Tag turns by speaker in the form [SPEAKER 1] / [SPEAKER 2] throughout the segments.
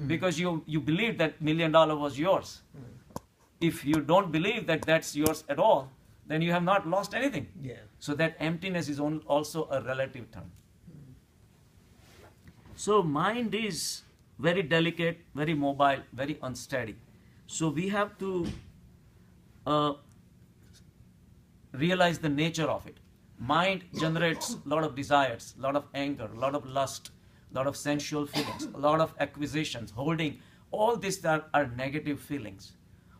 [SPEAKER 1] because you believed that $1 million was yours. If you don't believe that that's yours at all, then you have not lost anything.
[SPEAKER 2] Yeah.
[SPEAKER 1] So that emptiness is also a relative term. So mind is very delicate, very mobile, very unsteady. So we have to realize the nature of it. Mind generates a lot of desires, a lot of anger, a lot of lust, a lot of sensual feelings, a lot of acquisitions, holding. All these are negative feelings.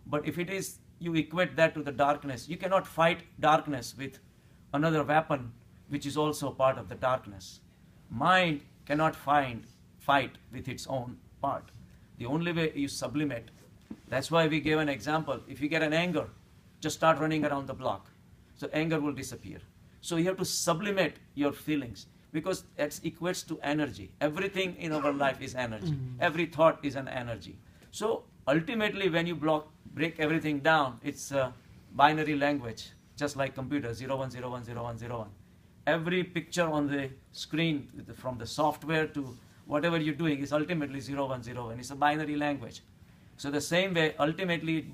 [SPEAKER 1] But if it is, you equate that to the darkness, you cannot fight darkness with another weapon which is also part of the darkness. Mind cannot fight with its own part. The only way is sublimate. That's why we gave an example. If you get an anger, just start running around the block. So anger will disappear. So you have to sublimate your feelings, because that equates to energy. Everything in our life is energy. Every thought is an energy. So ultimately, when you break everything down, it's a binary language, just like computer, 01010101. Every picture on the screen, from the software to whatever you're doing, is ultimately 0101. It's a binary language. So the same way, ultimately, it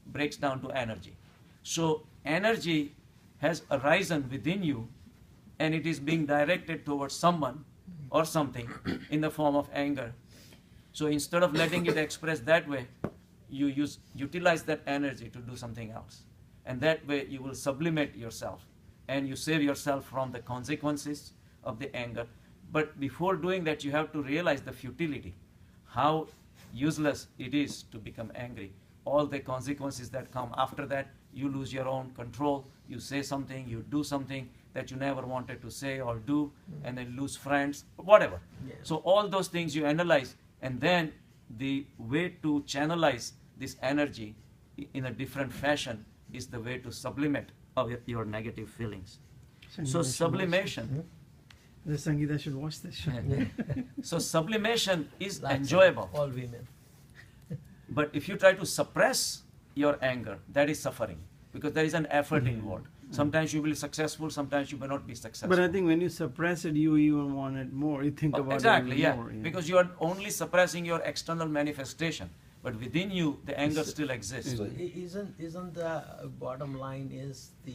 [SPEAKER 1] breaks down to energy. So energy has arisen within you, and it is being directed towards someone or something in the form of anger. So instead of letting it express that way, you utilize that energy to do something else. And that way you will sublimate yourself, and you save yourself from the consequences of the anger. But before doing that, you have to realize the futility, how useless it is to become angry. All the consequences that come after that, you lose your own control, you say something, you do something that you never wanted to say or do, and then lose friends, whatever.
[SPEAKER 2] Yeah.
[SPEAKER 1] So all those things you analyze, and then the way to channelize this energy in a different fashion is the way to sublimate of your negative feelings. So sublimation.
[SPEAKER 3] The Sangeeta should watch this show.
[SPEAKER 1] So sublimation is
[SPEAKER 2] Lots of
[SPEAKER 1] enjoyable.
[SPEAKER 2] all women.
[SPEAKER 1] But if you try to suppress your anger, that is suffering, because there is an effort involved. Sometimes you will be successful, sometimes you may not be successful.
[SPEAKER 3] But I think when you suppress it, you even want it more. You think about
[SPEAKER 1] exactly,
[SPEAKER 3] it
[SPEAKER 1] yeah.
[SPEAKER 3] more.
[SPEAKER 1] Because you are only suppressing your external manifestation, but within you, the anger still exists.
[SPEAKER 2] So isn't the bottom line is the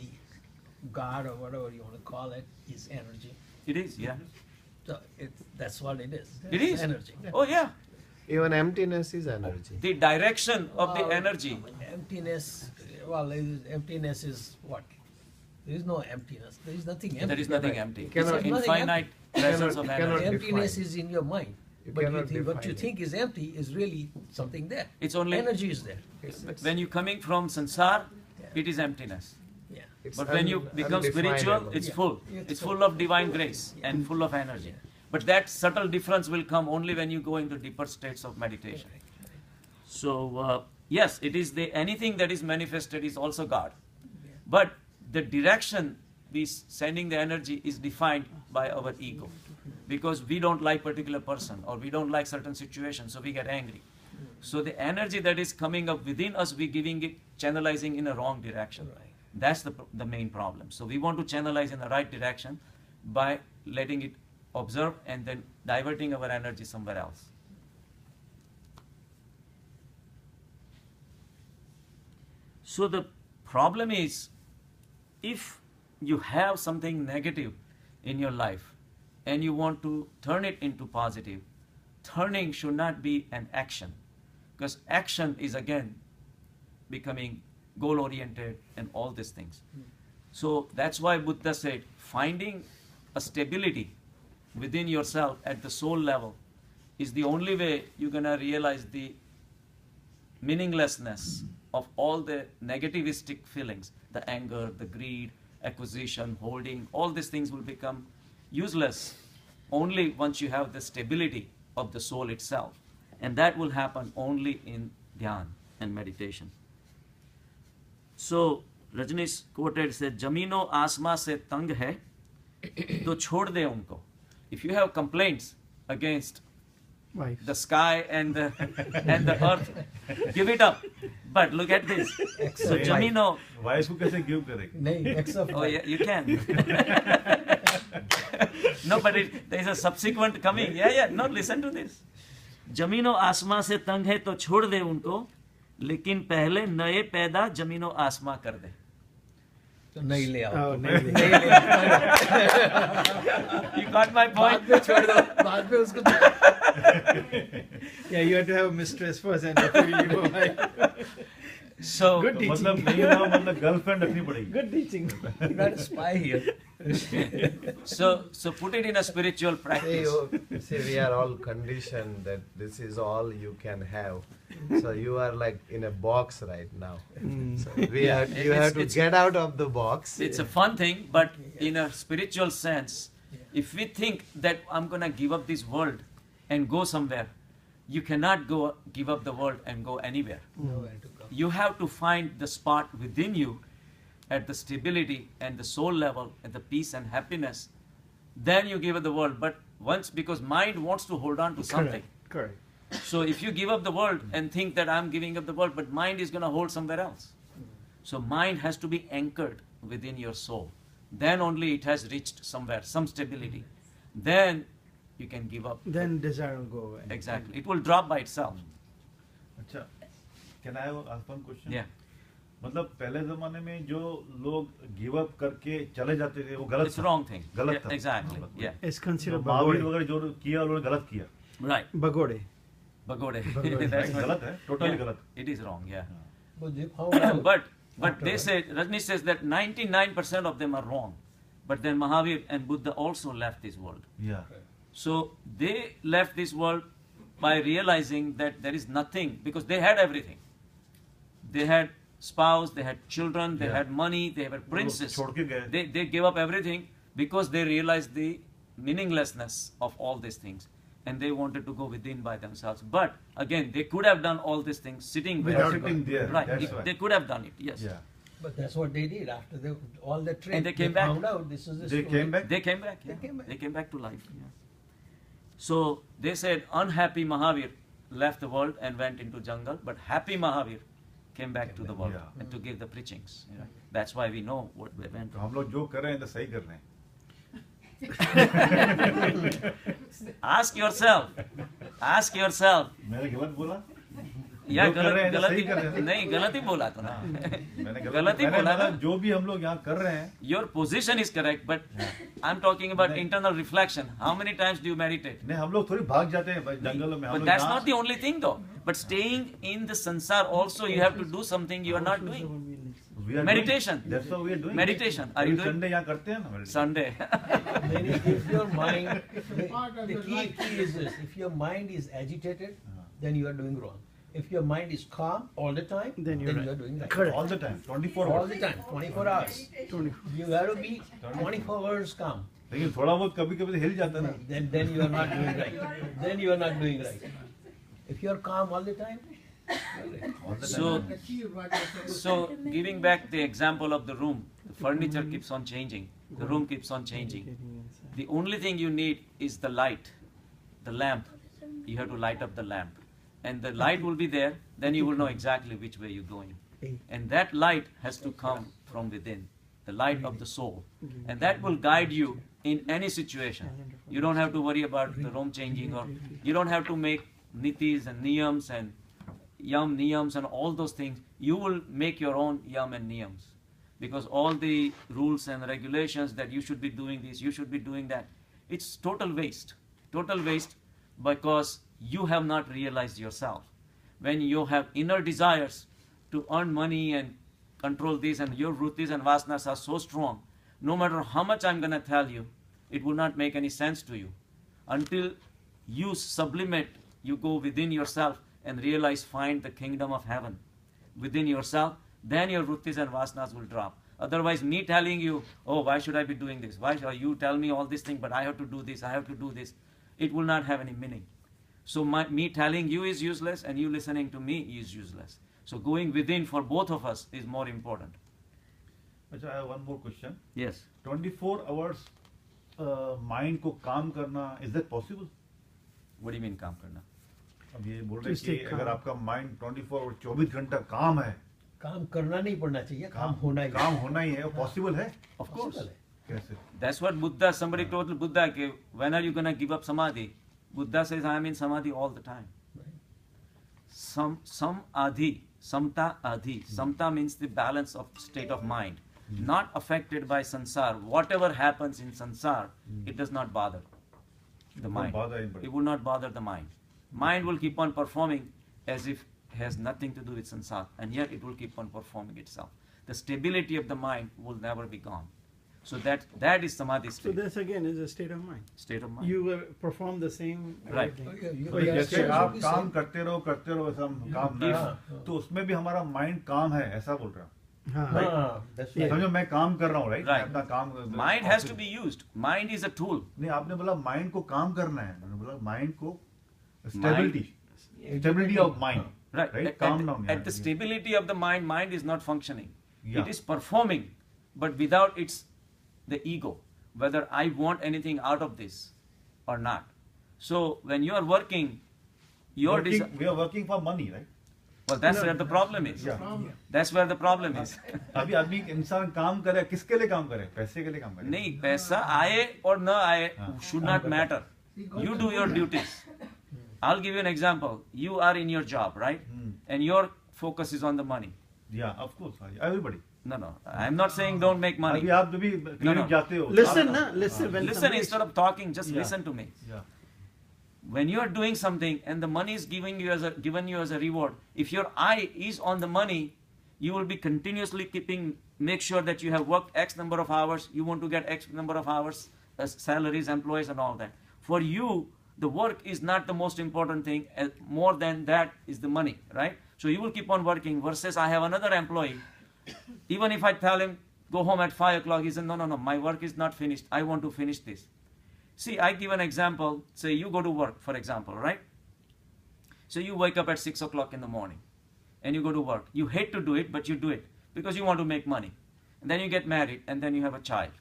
[SPEAKER 2] God, or whatever you want to call it, is energy?
[SPEAKER 1] It is, yeah.
[SPEAKER 2] So that's what it is.
[SPEAKER 1] It
[SPEAKER 2] It's
[SPEAKER 1] is.
[SPEAKER 2] energy.
[SPEAKER 1] Oh, yeah.
[SPEAKER 4] Even emptiness is energy.
[SPEAKER 1] The direction of the
[SPEAKER 2] Well,
[SPEAKER 1] energy.
[SPEAKER 2] Emptiness. Well, emptiness is what? There is no emptiness. There is nothing empty.
[SPEAKER 1] There is nothing empty. It's
[SPEAKER 4] cannot-
[SPEAKER 1] an
[SPEAKER 2] nothing
[SPEAKER 1] infinite presence of
[SPEAKER 4] cannot
[SPEAKER 1] energy.
[SPEAKER 2] Emptiness
[SPEAKER 4] define.
[SPEAKER 2] is in your mind.
[SPEAKER 4] You
[SPEAKER 2] But
[SPEAKER 4] cannot
[SPEAKER 2] what you
[SPEAKER 4] define
[SPEAKER 2] think is empty is really something there.
[SPEAKER 1] It's only
[SPEAKER 2] Energy is there.
[SPEAKER 1] when you're coming from sansar,
[SPEAKER 2] Yeah.
[SPEAKER 1] it is emptiness.
[SPEAKER 2] Yeah.
[SPEAKER 4] It's
[SPEAKER 1] But when you become spiritual,
[SPEAKER 4] undefinable.
[SPEAKER 1] it's
[SPEAKER 2] Yeah.
[SPEAKER 1] full.
[SPEAKER 2] It's
[SPEAKER 1] It's
[SPEAKER 2] full.
[SPEAKER 1] full of divine grace
[SPEAKER 2] Yeah.
[SPEAKER 1] and full of energy. But that subtle difference will come only when you go into deeper states of meditation. So yes, it is anything that is manifested is also God. But the direction we sending the energy is defined by our ego. Because we don't like particular person, or we don't like certain situations, so we get angry. So the energy that is coming up within us, we giving it, channelizing in a wrong direction.
[SPEAKER 2] Right.
[SPEAKER 1] That's the main problem. So we want to channelize in the right direction by letting it observe and then diverting our energy somewhere else. So the problem is, if you have something negative in your life and you want to turn it into positive, turning should not be an action, because action is again becoming goal-oriented and all these things. So that's why Buddha said, finding a stability within yourself at the soul level is the only way you're going to realize the meaninglessness of all the negativistic feelings, the anger, the greed, acquisition, holding, all these things will become useless only once you have the stability of the soul itself. And that will happen only in dhyan and meditation. So Rajneesh quoted, said, "Jamino asma se tang hai, to chhod de unko." If you have complaints against
[SPEAKER 3] Wife.
[SPEAKER 1] the sky and the earth, give it up. But look at this. So Jamino,
[SPEAKER 5] wife को कैसे give करेंगे?
[SPEAKER 2] नहीं, except
[SPEAKER 1] oh yeah, you can. No, but there is a subsequent coming. Yeah, no, listen to this. जमीनो आसमां से तंग है तो छोड़ दे उनको, लेकिन पहले नए पैदा जमीनो आसमां कर दे.
[SPEAKER 2] तो नहीं ले आओ.
[SPEAKER 3] Oh, नहीं,
[SPEAKER 2] नहीं ले आओ.
[SPEAKER 1] You got my point?
[SPEAKER 2] बाद में छोड़ दो, बाद में उसको.
[SPEAKER 3] Yeah, you have to have a mistress first and before you go like,
[SPEAKER 1] So
[SPEAKER 3] Good teaching.
[SPEAKER 5] मतलब नहीं ना, मतलब गर्लफ्रेंड रखनी पड़ेगी.
[SPEAKER 3] good teaching.
[SPEAKER 2] You're not a spy here.
[SPEAKER 1] so put it in a spiritual
[SPEAKER 4] See,
[SPEAKER 1] practice.
[SPEAKER 4] see, we are all conditioned that this is all you can have. So you are like in a box right now. So we have, you
[SPEAKER 1] It's-
[SPEAKER 4] have to
[SPEAKER 1] it's-
[SPEAKER 4] get out of the box.
[SPEAKER 1] It's a fun thing, but in a spiritual sense, if we think that I'm gonna give up this world and go somewhere, you cannot go give up the world and go anywhere.
[SPEAKER 2] Nowhere to go.
[SPEAKER 1] You have to find the spot within you at the stability and the soul level and the peace and happiness. Then you give up the world. But once, because mind wants to hold on to something.
[SPEAKER 3] Correct.
[SPEAKER 1] So if you give up the world and think that I'm giving up the world, but mind is going to hold somewhere else. So mind has to be anchored within your soul. Then only it has reached somewhere, some stability. Then you can give up.
[SPEAKER 3] Then desire will go away.
[SPEAKER 1] Exactly. It will drop by itself.
[SPEAKER 5] अच्छा, can I ask one question?
[SPEAKER 1] Yeah.
[SPEAKER 5] मतलब पहले जमाने में जो लोग give up करके चले जाते थे वो गलत
[SPEAKER 1] It's
[SPEAKER 5] था.
[SPEAKER 1] wrong thing.
[SPEAKER 5] गलत
[SPEAKER 1] Yeah,
[SPEAKER 5] था.
[SPEAKER 1] exactly. Yeah.
[SPEAKER 3] It's considered
[SPEAKER 5] Mahavir
[SPEAKER 3] bagode.
[SPEAKER 5] वगैरह जो किया उन्होंने गलत किया.
[SPEAKER 1] Right.
[SPEAKER 3] Bagode.
[SPEAKER 1] Bagode.
[SPEAKER 3] Bagode.
[SPEAKER 1] That's what-
[SPEAKER 5] गलत है, टोटली
[SPEAKER 1] Yeah.
[SPEAKER 5] गलत.
[SPEAKER 1] It is wrong, yeah.
[SPEAKER 2] But they found out.
[SPEAKER 1] But they say, Rajni says that 99% of them are wrong. But then Mahavir and Buddha also left this world.
[SPEAKER 5] Yeah.
[SPEAKER 1] So they left this world by realizing that there is nothing, because they had everything. They had spouse, they had children, they
[SPEAKER 5] Yeah.
[SPEAKER 1] had money, they were princes.
[SPEAKER 5] छोड़ के गए.
[SPEAKER 1] They gave up everything because they realized the meaninglessness of all these things. And they wanted to go within by themselves. But again, they could have done all these things sitting
[SPEAKER 5] Without
[SPEAKER 1] where-
[SPEAKER 5] sitting there.
[SPEAKER 1] Right.
[SPEAKER 5] That's why.
[SPEAKER 1] They could have done it, yes.
[SPEAKER 5] Yeah.
[SPEAKER 2] But that's what they did after all the trip.
[SPEAKER 1] And they came back.
[SPEAKER 2] Found out this is the
[SPEAKER 5] They
[SPEAKER 2] story.
[SPEAKER 5] came back.
[SPEAKER 1] They came back.
[SPEAKER 2] They
[SPEAKER 1] Yeah.
[SPEAKER 2] came back.
[SPEAKER 1] They came back to life. Yeah. So they said unhappy Mahavir left the world and went into jungle, but happy Mahavir came back to the world
[SPEAKER 5] Yeah.
[SPEAKER 1] and to give the preachings. Yeah. That's why we know what they went
[SPEAKER 5] तो
[SPEAKER 1] through.
[SPEAKER 5] हम लोग जो कर रहे हैं तो सही कर रहे हैं.
[SPEAKER 1] Ask yourself. Ask yourself.
[SPEAKER 5] मैंने गलत बोला?
[SPEAKER 1] या
[SPEAKER 5] जो कर रहे हैं तो
[SPEAKER 1] गलत
[SPEAKER 5] सही कर रहे हैं.
[SPEAKER 1] नहीं गलत ही बोला तो ना.
[SPEAKER 5] मैंने
[SPEAKER 1] गलत ही
[SPEAKER 5] मैंने
[SPEAKER 1] बोला
[SPEAKER 5] बोला
[SPEAKER 1] ना.
[SPEAKER 5] जो भी हम लोग यहाँ कर रहे हैं.
[SPEAKER 1] Your position is correct, but I'm talking about internal reflection. How many times do you meditate?
[SPEAKER 5] नहीं, हम लोग थोड़ी भाग जाते हैं भाई जंगलों में. हम
[SPEAKER 1] But
[SPEAKER 5] लोग
[SPEAKER 1] that's
[SPEAKER 5] यहाँ-
[SPEAKER 1] not the only thing though. But staying in the sansar also, you have to do something you are not doing.
[SPEAKER 5] We are
[SPEAKER 1] Meditation.
[SPEAKER 5] doing- That's what we are doing.
[SPEAKER 1] Meditation. Are you
[SPEAKER 5] अभी
[SPEAKER 1] doing?
[SPEAKER 5] Sunday यहाँ करते हैं ना meditation.
[SPEAKER 1] Sunday.
[SPEAKER 2] Then if your mind, the key is this: if your mind is agitated, then you are doing wrong. If your mind is calm all the time,
[SPEAKER 3] Then you're right.
[SPEAKER 2] you are doing right.
[SPEAKER 3] Correct.
[SPEAKER 5] All the time, 24
[SPEAKER 2] All
[SPEAKER 5] hours.
[SPEAKER 2] the time, 24 hours.
[SPEAKER 3] 24.
[SPEAKER 2] You have to be 24 hours calm.
[SPEAKER 5] लेकिन थोड़ा बहुत कभी कभी तो हिल जाता है ना.
[SPEAKER 2] Then you are not doing right. Then you are not doing right. If you are calm all the time,
[SPEAKER 5] All the
[SPEAKER 1] So,
[SPEAKER 5] time.
[SPEAKER 1] so giving back the example of the room, the furniture keeps on changing. The room keeps on changing. The only thing you need is the light, the lamp. You have to light up the lamp. And the light will be there, then you will know exactly which way you're going. And that light has to come from within, the light of the soul. And that will guide you in any situation. You don't have to worry about the room changing, or you don't have to make nitis and niyams and yam niyams and all those things. You will make your own yam and niyams. Because all the rules and regulations that you should be doing this, you should be doing that, it's total waste. Total waste because you have not realized yourself. When you have inner desires to earn money and control this, and your vrittis and vasanas are so strong, no matter how much I'm going to tell you, it will not make any sense to you. Until you sublimate, you go within yourself and realize, find the kingdom of heaven within yourself, then your vrittis and vasanas will drop. Otherwise, me telling you, oh, why should I be doing this? Why should you tell me all these things, but I have to do this, I have to do this. It will not have any meaning. So me telling you is useless, and you listening to me is useless. So going within for both of us is more important.
[SPEAKER 5] अच्छा, I have one more question.
[SPEAKER 1] Yes.
[SPEAKER 5] 24 hours mind को काम करना, is that possible?
[SPEAKER 1] What do you mean काम करना?
[SPEAKER 5] अब ये बोल रहे
[SPEAKER 3] To
[SPEAKER 5] हैं कि
[SPEAKER 3] stay
[SPEAKER 5] अगर
[SPEAKER 3] calm.
[SPEAKER 5] आपका माइंड 24 और 24 घंटा काम है,
[SPEAKER 2] काम करना नहीं पड़ना चाहिए, काम होना ही
[SPEAKER 5] काम होना ही है, वो पॉसिबल है?
[SPEAKER 1] Of course.
[SPEAKER 2] Possible है.
[SPEAKER 5] कैसे?
[SPEAKER 1] That's what Buddha, somebody told Buddha, when are you going to give up samadhi? Buddha says, I am in samadhi all the time. some adhi, samta adhi. Samta means the balance of state of mind, not affected by sansar. Whatever happens in sansar, it does not bother the
[SPEAKER 5] won't
[SPEAKER 1] mind.
[SPEAKER 5] bother anybody.
[SPEAKER 1] It will not bother the mind. Mind will keep on performing as if it has nothing to do with sansar, and yet it will keep on performing itself. The stability of the mind will never be gone. So that is samadhi
[SPEAKER 3] So
[SPEAKER 1] state.
[SPEAKER 3] this again is a state of mind.
[SPEAKER 1] State of mind.
[SPEAKER 3] You will perform the same
[SPEAKER 1] Right.
[SPEAKER 3] everything.
[SPEAKER 2] You-
[SPEAKER 5] भाई
[SPEAKER 2] you-
[SPEAKER 5] जैसे
[SPEAKER 2] you-
[SPEAKER 5] आप
[SPEAKER 2] you-
[SPEAKER 5] काम करते रहो वैसा हम काम ना
[SPEAKER 1] If-
[SPEAKER 5] तो उसमें भी हमारा माइंड काम है ऐसा बोल रहा हूँ
[SPEAKER 3] हाँ.
[SPEAKER 2] हाँ, that's right.
[SPEAKER 5] समझो मैं काम कर रहा हूँ राइट
[SPEAKER 1] Right.
[SPEAKER 5] अपना काम
[SPEAKER 1] Mind has to be used. Mind is a tool.
[SPEAKER 5] नहीं आपने बोला माइंड को काम करना है मैंने बोला माइंड को stability of mind
[SPEAKER 1] Right.
[SPEAKER 5] Right calm down
[SPEAKER 1] At the stability of the mind, mind is not functioning.
[SPEAKER 5] Yeah.
[SPEAKER 1] It is performing, but without its the ego, whether I want anything out of this or not. So when you are working, your
[SPEAKER 5] we are working for money right
[SPEAKER 1] well, that's where the problem is.
[SPEAKER 5] Yeah.
[SPEAKER 1] That's where the problem is.
[SPEAKER 5] अभी आदमी इंसान काम करे किसके लिए काम करे पैसे के लिए काम करे
[SPEAKER 1] नहीं, पैसा आए और न आए
[SPEAKER 5] हाँ.
[SPEAKER 1] should not matter. You do your duties. I'll give you an example. You are in your job, right? And your focus is on the money.
[SPEAKER 5] या of course everybody
[SPEAKER 1] No, I'm not saying don't make money.
[SPEAKER 5] अभी आप जब भी clinic
[SPEAKER 1] no.
[SPEAKER 5] जाते हो
[SPEAKER 3] Listen, na, listen. When
[SPEAKER 1] Listen
[SPEAKER 3] somebody-
[SPEAKER 1] instead of talking, just
[SPEAKER 5] Yeah.
[SPEAKER 1] listen to me.
[SPEAKER 5] या
[SPEAKER 1] When you are doing something and the money is given you as a reward, if your eye is on the money, you will be continuously make sure that you have worked X number of hours, you want to get X number of hours, salaries, employees and all that. For you, the work is not the most important thing, more than that is the money, right? So you will keep on working versus I have another employee. Even if I tell him, go home at 5 o'clock, he says, no, my work is not finished. I want to finish this. See, I give an example. Say you go to work, for example, right? So you wake up at 6 o'clock in the morning and you go to work. You hate to do it, but you do it because you want to make money. And then you get married and then you have a child.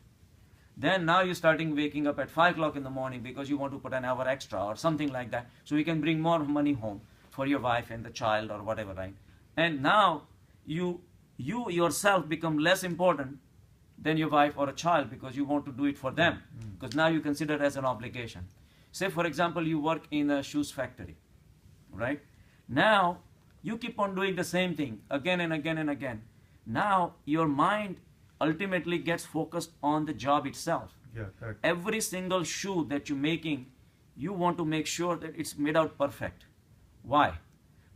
[SPEAKER 1] Then now you're starting waking up at 5 o'clock in the morning because you want to put an hour extra or something like that so you can bring more money home for your wife and the child or whatever, right? And now you yourself become less important than your wife or a child because you want to do it for them because now you consider it as an obligation. Say, for example, you work in a shoes factory, right? Now you keep on doing the same thing again and again and again. Now your mind ultimately gets focused on the job itself.
[SPEAKER 5] या correct
[SPEAKER 1] Every single shoe that you're making, you want to make sure that it's made out perfect. Why?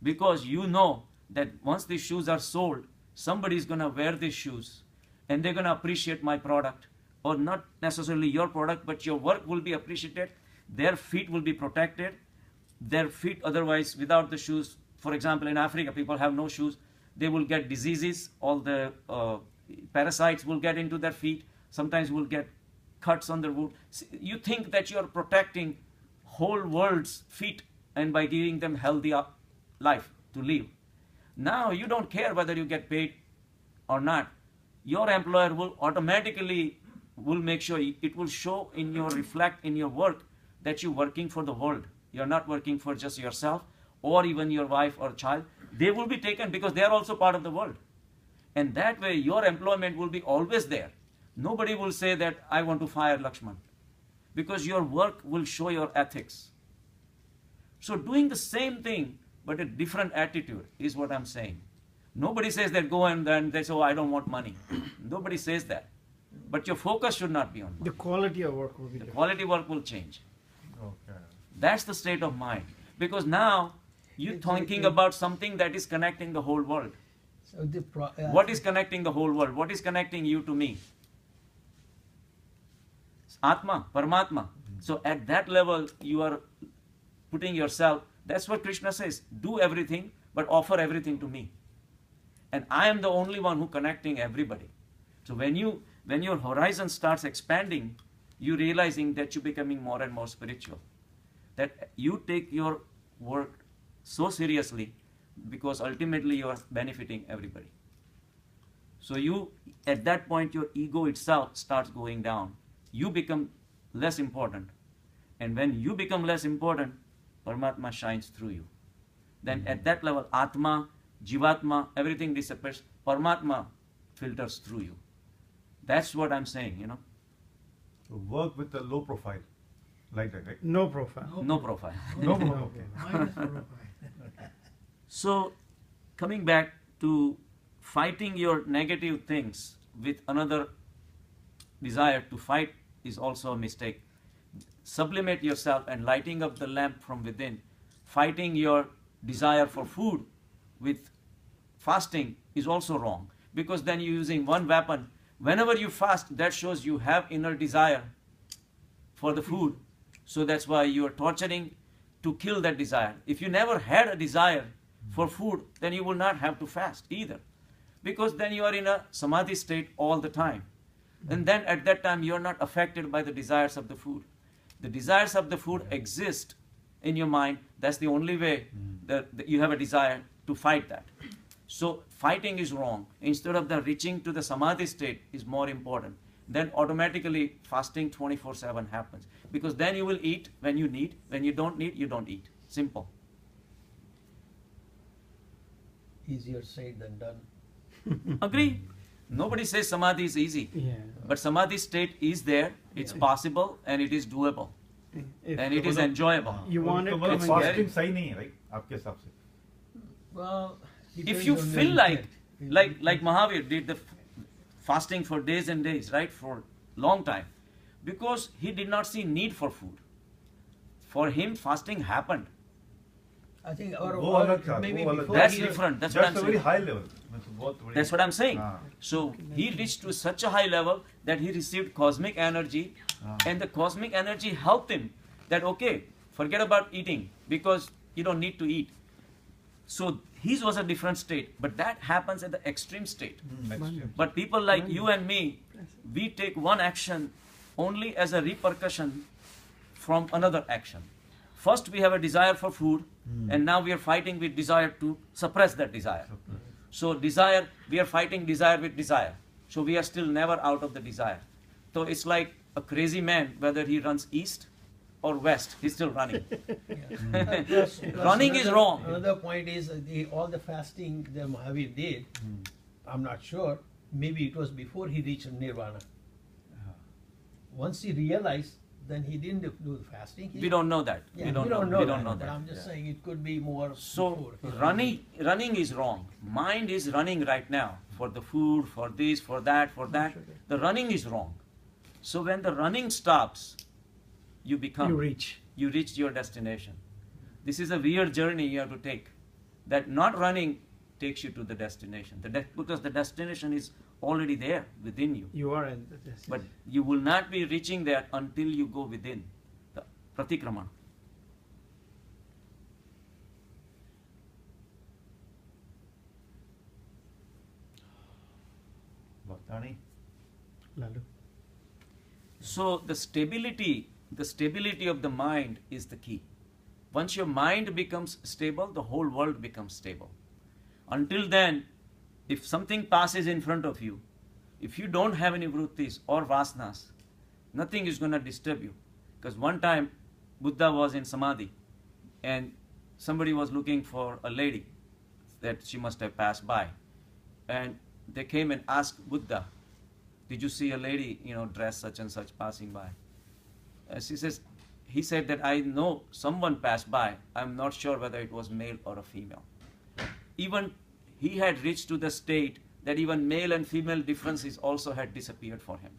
[SPEAKER 1] Because you know that once these shoes are sold, somebody is going to wear these shoes and they're going to appreciate my product, or not necessarily your product, but your work will be appreciated. Their feet will be protected. Their feet, otherwise, without the shoes, for example, in Africa, people have no shoes. They will get diseases. All the parasites will get into their feet. Sometimes will get cuts on their wood. You think that you are protecting whole world's feet and by giving them healthy life to live. Now you don't care whether you get paid or not. Your employer will automatically make sure it will show in your reflect in your work that you're working for the world. You're not working for just yourself or even your wife or child. They will be taken because they are also part of the world. And that way your employment will be always there. Nobody will say that I want to fire Lakshman because your work will show your ethics. So doing the same thing but a different attitude is what I'm saying. Nobody says that go and then they say, oh, I don't want money. Nobody says that. But your focus should not be on money.
[SPEAKER 3] The quality of work will be
[SPEAKER 1] The
[SPEAKER 3] different.
[SPEAKER 1] quality work will change.
[SPEAKER 5] Okay
[SPEAKER 1] That's the state of mind. Because now you're thinking about something that is connecting the whole world.
[SPEAKER 2] So
[SPEAKER 1] What is connecting the whole world? What is connecting you to me? Atma, Paramatma. So at that level, you are putting yourself, that's what Krishna says, do everything, but offer everything to me. And I am the only one who connecting everybody. So when your horizon starts expanding, you're realizing that you're becoming more and more spiritual. That you take your work so seriously because ultimately you are benefiting everybody. So at that point, your ego itself starts going down. You become less important. And when you become less important, Paramatma shines through you. Then at that level, Atma, Jivatma, everything disappears. Paramatma filters through you. That's what I'm saying, you know.
[SPEAKER 5] So work with a low profile like that right
[SPEAKER 3] No profile.
[SPEAKER 1] No profile.
[SPEAKER 5] no profile okay
[SPEAKER 1] So, coming back to fighting your negative things with another desire to fight is also a mistake. Sublimate yourself and lighting up the lamp from within. Fighting your desire for food with fasting is also wrong, because then you're using one weapon. Whenever you fast, that shows you have inner desire for the food. So that's why you are torturing to kill that desire. If you never had a desire for food, then you will not have to fast either, because then you are in a samadhi state all the time. And then at that time you are not affected by the desires of the food. The desires of the food exist in your mind. That's the only way that you have a desire to fight that. So fighting is wrong. Instead of the reaching to the samadhi state is more important. Then automatically fasting 24/7 happens, because then you will eat when you need. When you don't need, you don't eat. Simple.
[SPEAKER 2] Easier said than done.
[SPEAKER 1] Agree? Nobody says samadhi is easy.
[SPEAKER 3] Yeah.
[SPEAKER 1] But samadhi state is there, it's possible, and it is doable.
[SPEAKER 3] If
[SPEAKER 1] And it is enjoyable.
[SPEAKER 3] you want it,
[SPEAKER 5] तो
[SPEAKER 3] come
[SPEAKER 5] मतलब
[SPEAKER 3] and
[SPEAKER 1] get
[SPEAKER 5] fasting
[SPEAKER 1] it.
[SPEAKER 5] सही नहीं है, right, आपके हिसाब से?
[SPEAKER 2] Well,
[SPEAKER 1] If
[SPEAKER 2] depends
[SPEAKER 1] you
[SPEAKER 2] on your
[SPEAKER 1] feel like,
[SPEAKER 2] intent.
[SPEAKER 1] like Mahavir did the fasting for days and days, right, for long time, because he did not see need for food. For him, fasting happened.
[SPEAKER 2] I think or,
[SPEAKER 5] वो
[SPEAKER 2] or
[SPEAKER 5] अलग था,
[SPEAKER 2] maybe
[SPEAKER 5] वो अलग
[SPEAKER 2] before
[SPEAKER 5] था.
[SPEAKER 1] That's
[SPEAKER 2] he-
[SPEAKER 1] different. That's what I'm
[SPEAKER 5] Just a very
[SPEAKER 1] saying.
[SPEAKER 5] high level. मतलब बहुत बड़ी-
[SPEAKER 1] That's what I'm saying.
[SPEAKER 5] हाँ.
[SPEAKER 1] So he reached to such a high level that he received cosmic energy, and the cosmic energy helped him that, okay, forget about eating because you don't need to eat. So his was a different state, but that happens at the extreme state.
[SPEAKER 5] Next year.
[SPEAKER 1] But people like you and me, we take one action only as a repercussion from another action. First we have a desire for food, and now we are fighting with desire to suppress that desire. So desire, we are fighting desire with desire. So we are still never out of the desire. So it's like a crazy man, whether he runs east or west, he's still running.
[SPEAKER 2] Plus
[SPEAKER 1] Running is
[SPEAKER 2] another-
[SPEAKER 1] wrong.
[SPEAKER 2] Another point is all the fasting that Mahavir did, I'm not sure, maybe it was before he reached nirvana. Once he realized, then he didn't do the fasting. He-
[SPEAKER 1] We don't know that.
[SPEAKER 2] Yeah,
[SPEAKER 1] we don't know.
[SPEAKER 2] know
[SPEAKER 1] We
[SPEAKER 2] that,
[SPEAKER 1] don't know
[SPEAKER 2] but
[SPEAKER 1] that.
[SPEAKER 2] I'm just
[SPEAKER 1] Yeah.
[SPEAKER 2] saying it could be more
[SPEAKER 1] So
[SPEAKER 2] before.
[SPEAKER 1] running is wrong. Mind is running right now for the food, for this, for that, for that. The running is wrong. So when the running stops, you become.
[SPEAKER 3] you reach.
[SPEAKER 1] You reach your destination. This is a weird journey you have to take. That not running takes you to the destination. Because the destination is already there within you.
[SPEAKER 3] You are in the destination.
[SPEAKER 1] But you will not be reaching there until you go within the pratikraman.
[SPEAKER 5] Bhaktani.
[SPEAKER 3] Lalu.
[SPEAKER 1] So the stability of the mind is the key. Once your mind becomes stable, the whole world becomes stable. Until then, if something passes in front of you, if you don't have any vrittis or vasanas, nothing is going to disturb you. Because one time, Buddha was in Samadhi, and somebody was looking for a lady that she must have passed by. And they came and asked Buddha, did you see a lady, dressed such and such passing by? He said that I know someone passed by. I'm not sure whether it was male or a female. Even he had reached to the state that even male and female differences also had disappeared for him.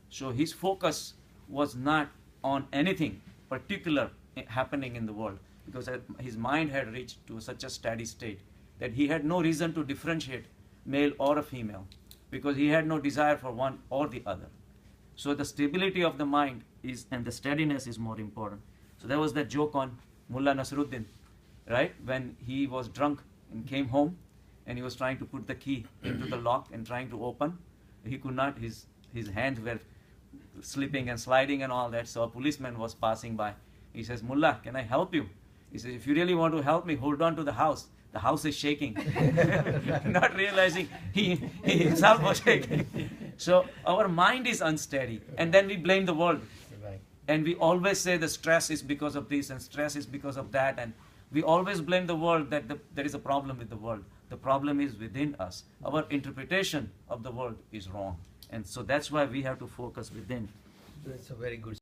[SPEAKER 1] So his focus was not on anything particular happening in the world, because his mind had reached to such a steady state that he had no reason to differentiate male or a female, because he had no desire for one or the other. So the stability of the mind and the steadiness is more important. So there was that joke on Mullah Nasruddin, right? When he was drunk and came home and he was trying to put the key into the lock and trying to open. He could not, his hands were slipping and sliding and all that. So a policeman was passing by. He says, Mullah, can I help you? He says, if you really want to help me, hold on to the house. The house is shaking. Not realizing he himself was shaking. So our mind is unsteady, and then we blame the world.
[SPEAKER 2] Right.
[SPEAKER 1] And we always say the stress is because of this and stress is because of that, and we always blame the world that there is a problem with the world. The problem is within us. Our interpretation of the world is wrong. And so that's why we have to focus within.
[SPEAKER 2] That's a very good